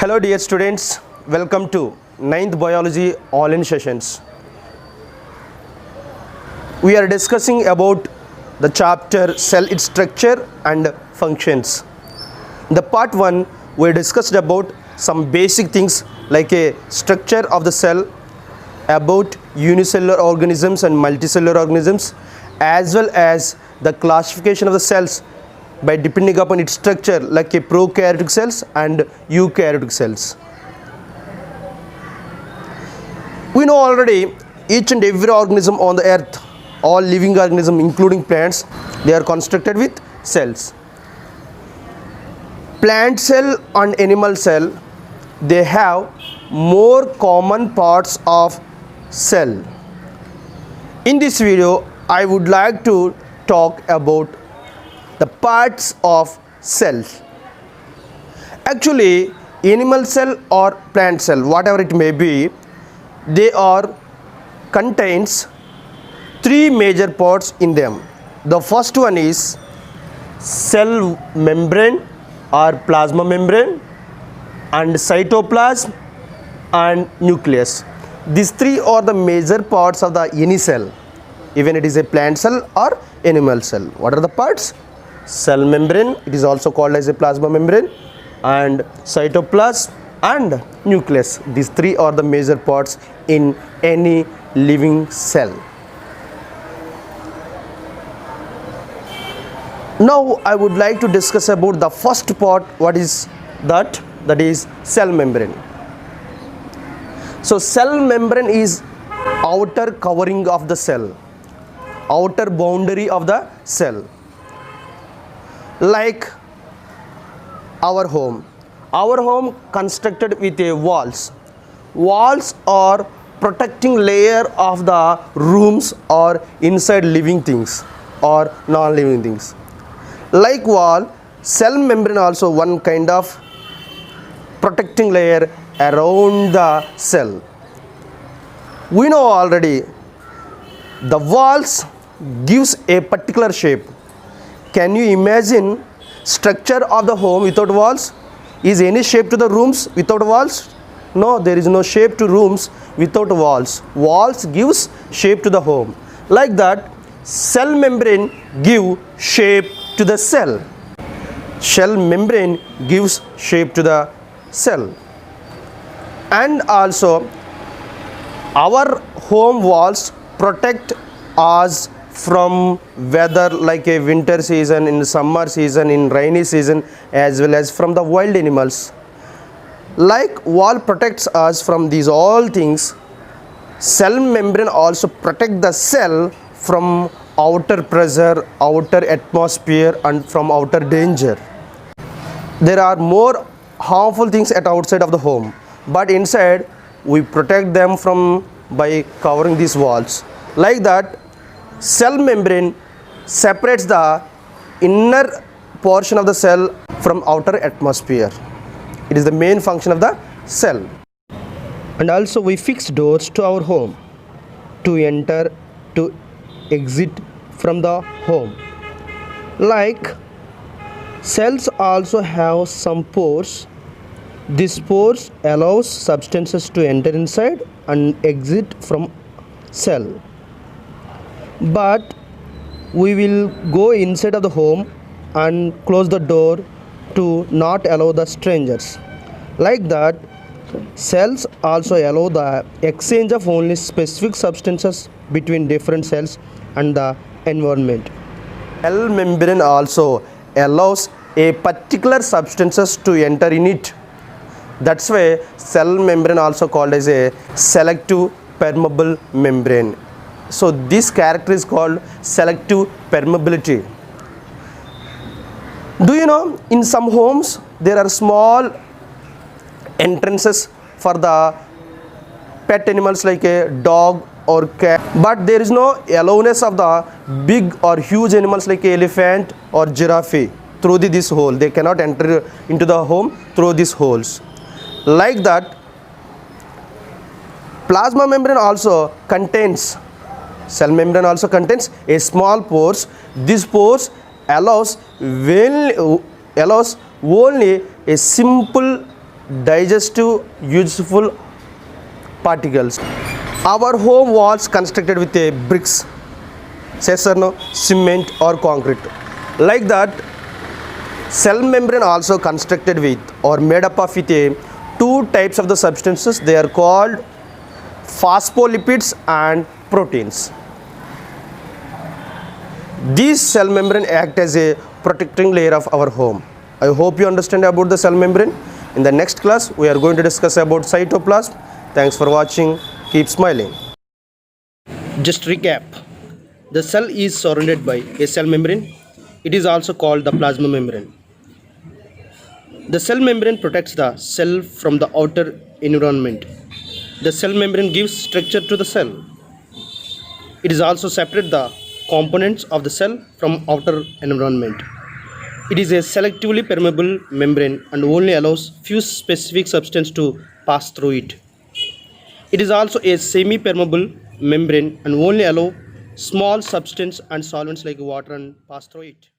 Hello dear students, welcome to 9th Biology online sessions. We are discussing about the chapter cell, its structure and functions. In the part 1 we discussed about some basic things like a structure of the cell, about unicellular organisms and multicellular organisms, as well as the classification of the cells by depending upon its structure like a prokaryotic cells and eukaryotic cells. We know already each and every organism on the earth, all living organisms including plants, they are constructed with cells. Plant cell and animal cell, they have more common parts of cell. In this video I would like to talk about the parts of cells. Actually, animal cell or plant cell, whatever it may be, they are contains three major parts in them. The first one is cell membrane or plasma membrane, and cytoplasm and nucleus. These three are the major parts of the any cell, even it is a plant cell or animal cell. What are the parts? Cell membrane, it is also called as a plasma membrane, and cytoplasm and nucleus. These three are the major parts in any living cell. Now I would like to discuss about the first part. What is that? That is cell membrane. So cell membrane is outer covering of the cell, outer boundary of the cell. Like our home constructed with a walls. Walls are protecting layer of the rooms or inside living things or non-living things. Like wall, cell membrane also one kind of protecting layer around the cell. We know already the walls gives a particular shape. Can you imagine structure of the home without walls? Is any shape to the rooms without walls? No, there is no shape to rooms without walls. Walls gives shape to the home. Like that, cell membrane give shape to the cell. Cell membrane gives shape to the cell. And also our home walls protect us from weather like a winter season, in summer season, in rainy season, as well as from the wild animals. Like wall protects us from these all things, cell membrane also protect the cell from outer pressure, outer atmosphere, and from outer danger. There are more harmful things at outside of the home, but inside we protect them from by covering these walls. Like that, cell membrane separates the inner portion of the cell from outer atmosphere. It is the main function of the cell. And also we fix doors to our home to enter, to exit from the home. Like cells also have some pores. These pores allows substances to enter inside and exit from cell. But we will go inside of the home and close the door to not allow the strangers. Like that, cells also allow the exchange of only specific substances between different cells and the environment. Cell membrane also allows a particular substances to enter in it. That's why cell membrane also called as a selective permeable membrane. So this character is called selective permeability. Do you know in some homes there are small entrances for the pet animals like a dog or cat, but there is no allowness of the big or huge animals like elephant or giraffe through this hole. They cannot enter into the home through these holes. Like that, plasma membrane also contains, cell membrane also contains a small pores. These pores allows only a simple digestive useful particles. Our home was constructed with a bricks, yes or no, cement or concrete. Like that, cell membrane also constructed with or made up of with a two types of the substances. They are called phospholipids and proteins. These cell membrane act as a protecting layer of our home. I hope you understand about the cell membrane. In the next class, we are going to discuss about cytoplasm. Thanks for watching. Keep smiling. Just recap. The cell is surrounded by a cell membrane. It is also called the plasma membrane. The cell membrane protects the cell from the outer environment. The cell membrane gives structure to the cell. It is also separate the components of the cell from outer environment. It is a selectively permeable membrane and only allows few specific substances to pass through it. It is also a semi-permeable membrane and only allow small substances and solvents like water and pass through it.